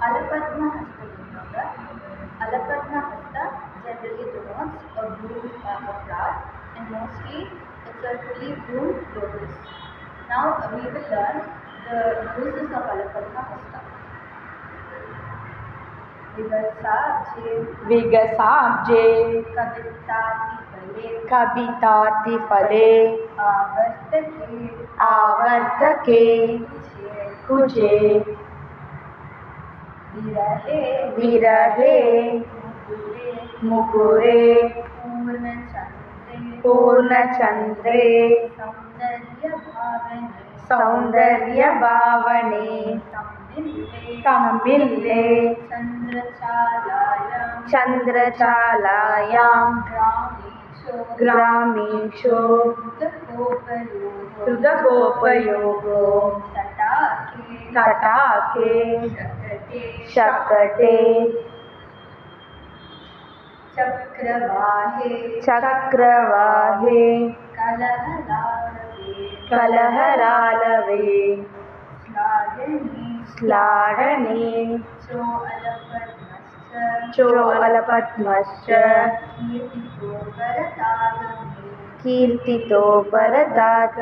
Alapadma Hasta. Alapadma Hasta generally denotes a bloom of a flower, and mostly it's a fully bloomed lotus. Now we will learn the uses of Alapadma Hasta. विगसाब्जे कविताति Phule आवर्तके कुजे विरहे मुकुरे पूर्णचन्द्रे सौन्दर्यभावने तमिल्ले चन्द्रचालायां ग्रामीषु हृदगोपयोगो तटाके शकटे चक्रवाहे कलहरालवे स्लाढने चोअलपद्मश्च कीर्तितो भरतात्